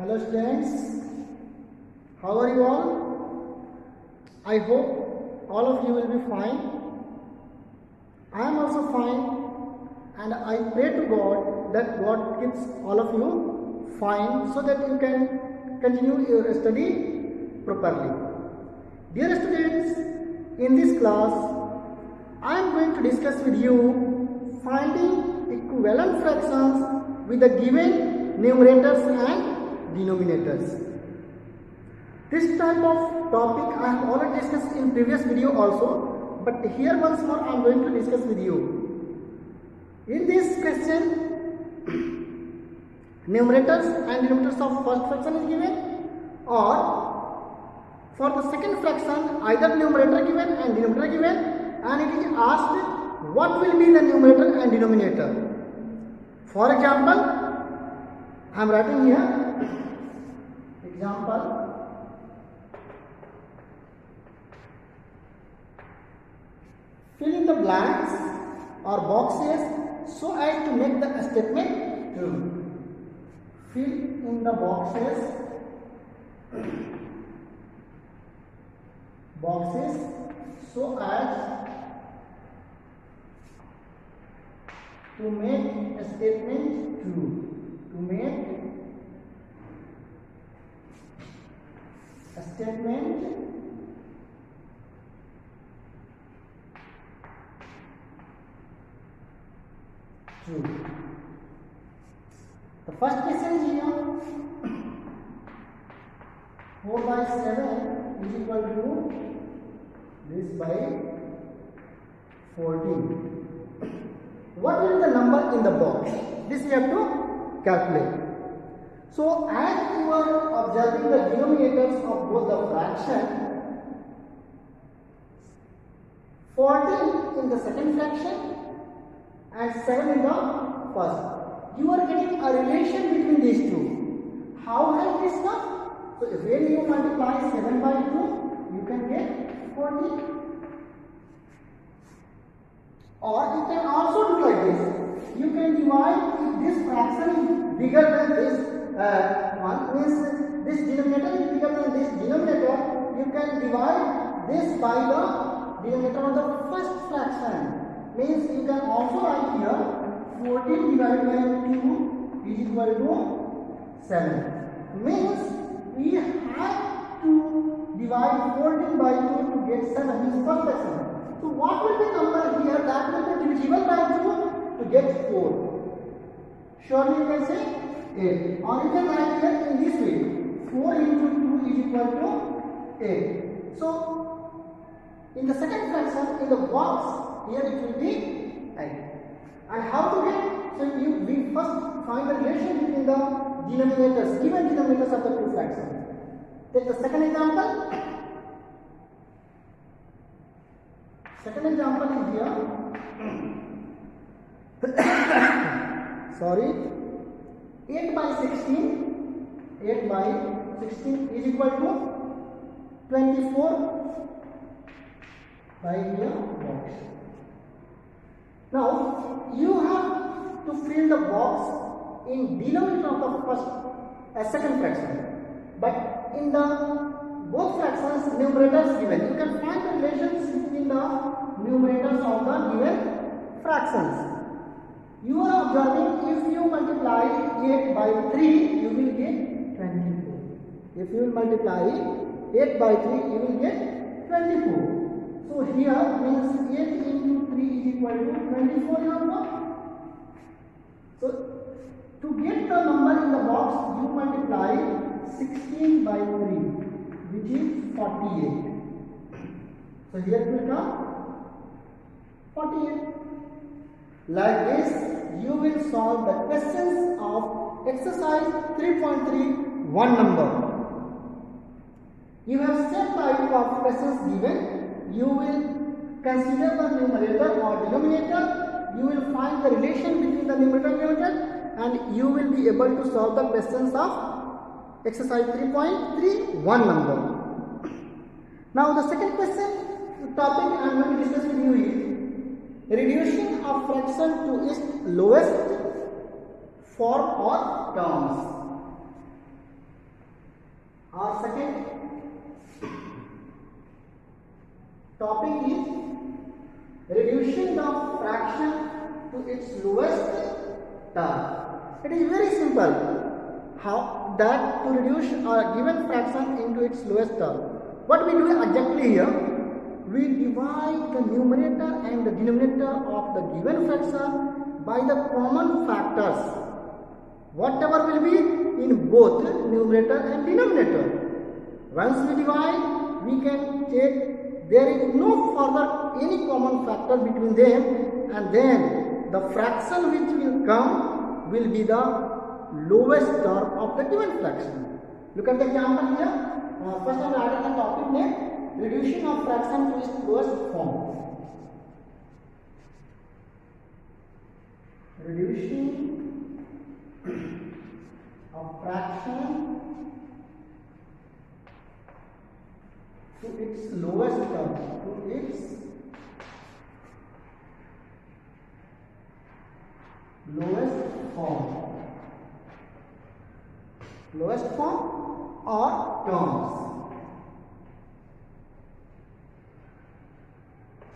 Hello students, how are you all? I hope all of you will be fine. I am also fine, and I pray to God that God keeps all of you fine so that you can continue your study properly. Dear students, in this class I am going to discuss with you finding equivalent fractions with the given numerators and denominators. This type of topic I have already discussed in previous video also, but here once more I am going to discuss with you. In this question, numerators and denominators of first fraction is given, or for the second fraction either numerator given and denominator given, and it is asked what will be the numerator and denominator. For example, I am writing here example. Fill in the blanks or boxes so as to make the statement true. Fill in the boxes so as to make a statement true. To make a statement true. The first question is here 4 by 7 is equal to this by 14. What will the number in the box? This we have to calculate. So as you are observing the denominators of both the fraction, 14 in the second fraction and 7 in the first, you are getting a relation between these two. How has this come? So when you multiply 7 by 2, you can get 14. Or you can also do like this. You can divide, if this fraction is bigger than this one, means this denominator is bigger than this denominator, you can divide this by the denominator of the first fraction. Means you can also write here 14 divided by 2 is equal to 7. Means we have to divide 14 by 2 to get 7, means first fraction. So what will be number here? That will be divisible by 2 to get 4. Surely you can say 8. Or you can write here in this way. 4 into 2 is equal to 8. So in the second fraction, in the box, here it will be 8. And how to get? So we first find the relation between the denominators, given denominators of the two fractions. Take the second example. Second example is here. Sorry. 8 by 16. 8 by 16 is equal to 24 by here box. Now you have to fill the box in denominator of the second fraction, but in the both fractions numerators given. You can find the relations between the numerators of the given fractions. You are observing if you multiply 8 by 3, you will get 24. If you will multiply 8 by 3, you will get 24. So here means 8 into 3 is equal to 24 your box. So to get the number in the box, you multiply 16 by 3. Which is 48. So here it will come 48. Like this, you will solve the questions of exercise 3.3 one number. You have set type of questions given. You will consider the numerator or denominator. You will find the relation between the numerator and denominator, and you will be able to solve the questions of exercise 3.3 one number. Now the second question topic I am going to discuss with you is reduction of fraction to its lowest form or terms. Our second topic is reducing the fraction to its lowest term. It is very simple how that to reduce a given fraction into its lowest term. What we do exactly here? We divide the numerator and the denominator of the given fraction by the common factors, whatever will be in both numerator and denominator. Once we divide, we can check there is no further any common factor between them, and then the fraction which will come will be the lowest term of the given fraction. Look at the example here. First I am adding the topic name. Reduction of fraction to its lowest form. Reducing of fraction to its lowest term. To its lowest form. Lowest form or terms.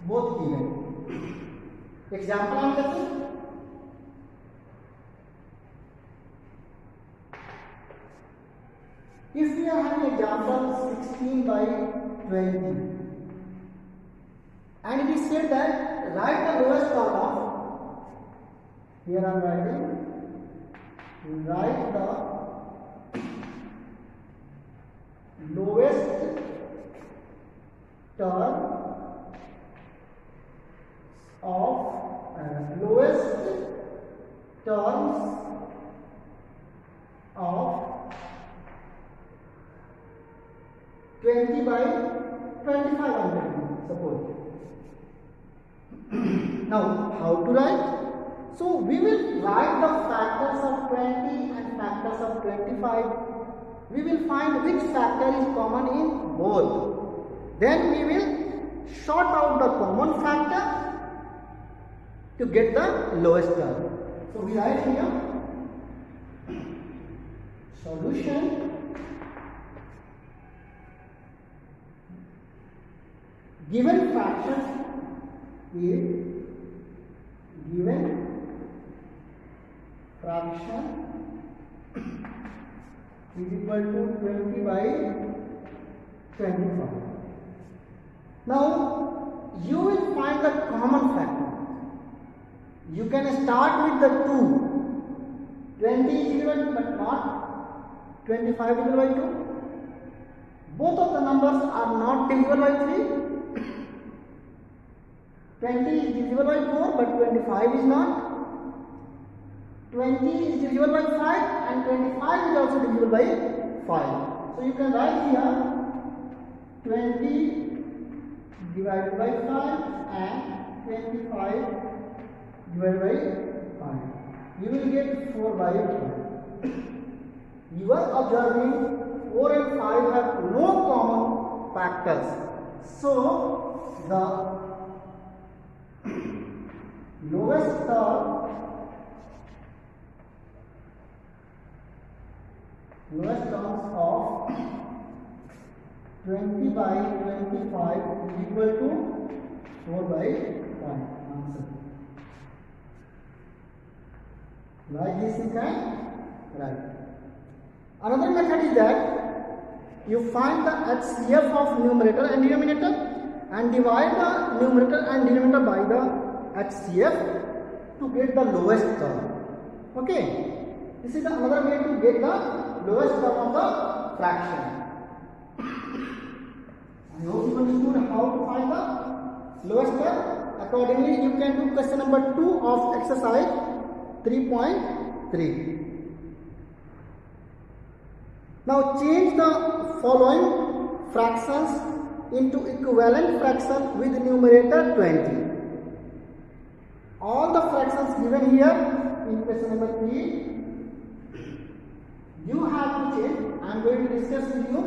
Both given. Example I am taking. If we are having example 16 by 20, and it is said that write the lowest term of, here I am writing, write the lowest term of lowest terms of 20 by 25, suppose. Now, how to write? So, we will write the factors of 20 and factors of 25. We will find which factor is common in both. Then we will sort out the common factor to get the lowest term. So we write here solution given fraction is equal to 20 by 25. Now you will find the common factor. You can start with the 2. 20 is divisible but not 25 divisible by 2. Both of the numbers are not divisible by 3. 20 is divisible by 4 but 25 is not. 20 is divisible by 5 and 25 is also divisible by 5. So you can write here 20 divided by 5 and 25 divided by 5. You will get 4 by 5. You are observing 4 and 5 have no common factors. So the lowest term of 20 by 25 is equal to 4 by 5. Answer. Like this you can write. Another method is that you find the HCF of numerator and denominator and divide the numerator and denominator by the HCF to get the lowest term. Okay. This is another way to get the lowest term of the fraction. I hope you understood how to find the lowest term. Accordingly, you can do question number 2 of exercise 3.3. Now change the following fractions into equivalent fraction with numerator 20. All the fractions given here in question number 3, you have to change. I am going to discuss with you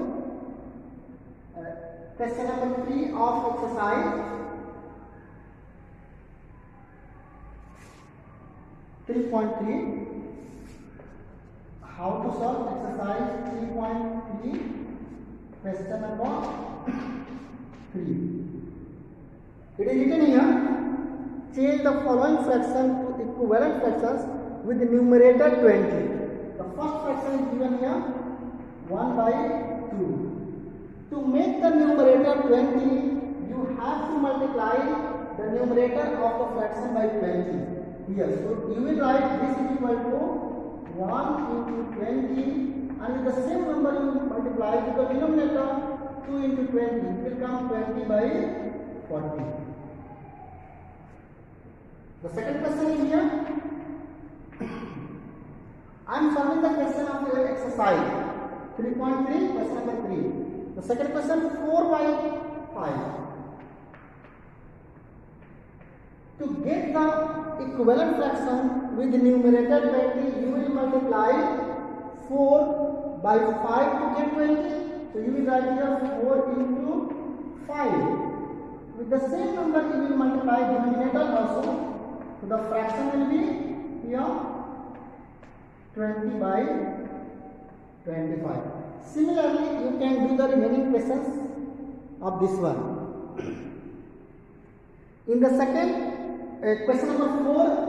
question number 3 of exercise 3.3. How to solve exercise 3.3 Question number 3. It is written here, change the following fraction to equivalent fractions with the numerator 20. The first fraction is given here 1 by 2. To make the numerator 20, you have to multiply the numerator of the fraction by 20. Here, so you will write this is equal to 1 into 20, and with the same number you multiply to the denominator 2 into 20. It will come 20 by 40. The second question is here. I am solving the question of your exercise 3.3, question number 3. The second question, 4 by 5. To get the equivalent fraction with the numerator 20, you will multiply 4 by 5 to get 20. So you will write here 4 into 5. With the same number you will multiply denominator also. So the fraction will be here 20 by 25. Similarly, you can do the remaining questions of this one. In the second question number 4,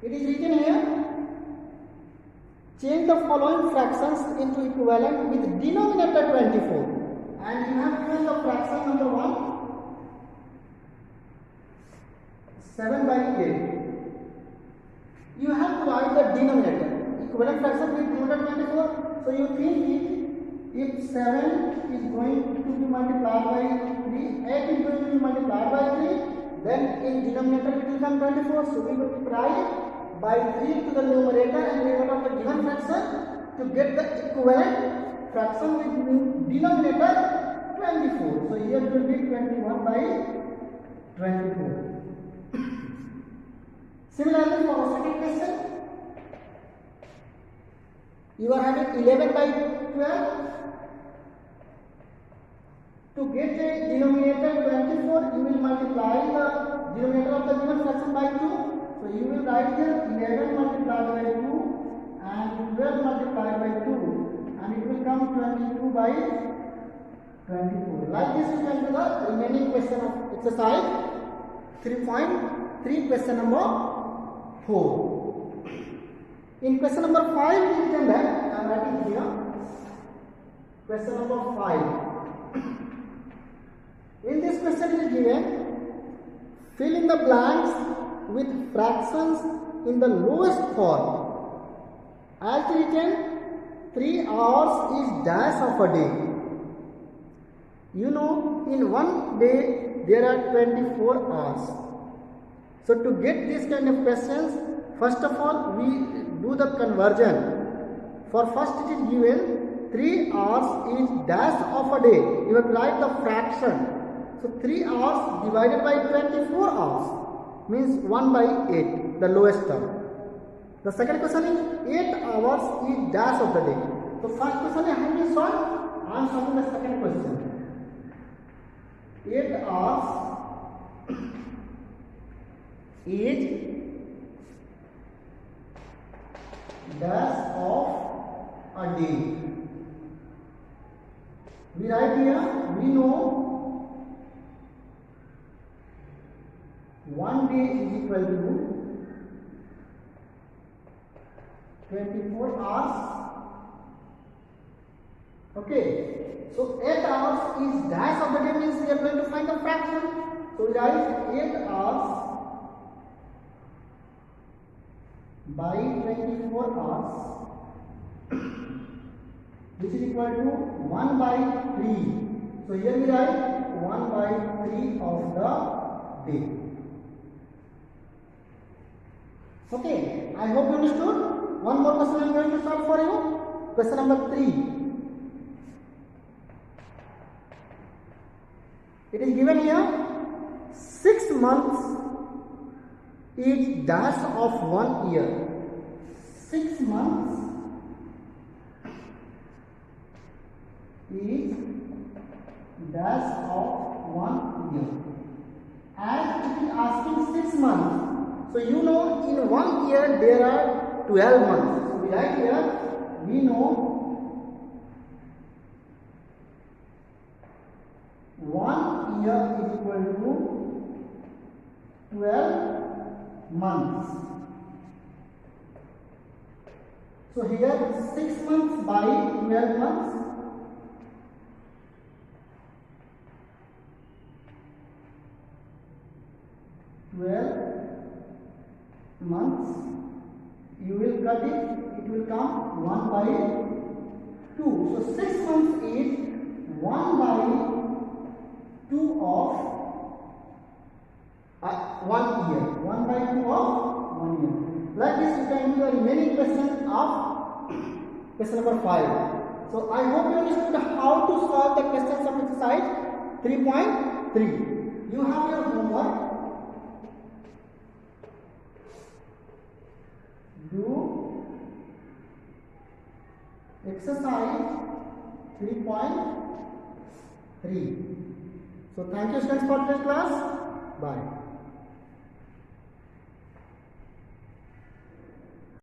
it is written here, change the following fractions into equivalent with denominator 24. And you have given the fraction number 1, 7 by 8. You have to write the denominator. Equivalent fraction with denominator 24. So you think if 7 is going to be multiplied by 3, 8 is going to be multiplied by 3, then in denominator it will come 24. So we multiply by 3 to the numerator and numerator of the given fraction to get the equivalent fraction with denominator 24. So here it will be 21 by 24. Similarly, for the second question, you are having 11 by 12. To get the denominator 24, you will multiply the denominator of the given fraction by 2. So you will write here 11 multiplied by 2 and 12 multiplied by 2, and it will come 22 by 24. Like this you can do the remaining question of exercise 3.3, question number 4. In question number 5, it is written that, I am writing here, question number 5. In this question it is given, fill in the blanks with fractions in the lowest form. As written, 3 hours is dash of a day. You know, in one day there are 24 hours. So to get this kind of questions, first of all we do the conversion. For first it is given 3 hours is dash of a day. You have to write the fraction. So 3 hours divided by 24 hours means 1 by 8, the lowest term. The second question is 8 hours is dash of the day. So first question I have been solved. I am solving the second question. 8 hours is dash of a day. We write here, we know 1 day is equal to 24 hours. Okay, so 8 hours is dash of the day means we are going to find the fraction. So we write 8 hours by 24 hours, which is equal to 1 by 3. So here we write 1 by 3 of the day. Okay, I hope you understood. One more question I am going to solve for you. Question number 3. It is given here 6 months is dash of 1 year. 6 months is dash of 1 year. As it is asking 6 months. So you know in 1 year there are 12 months. So we write here we know 1 year is equal to 12 months. So here 6 months by 12 months. 12 months. You will cut it. It will come 1 by 2. So 6 months is 1 by 2 of 1 year. 1 by 2 of 1 year. Like this, you can do the remaining question of question number 5. So I hope you understood how to solve the questions of exercise 3.3. You have your homework. Do exercise 3.3. So thank you students for today's class. Bye.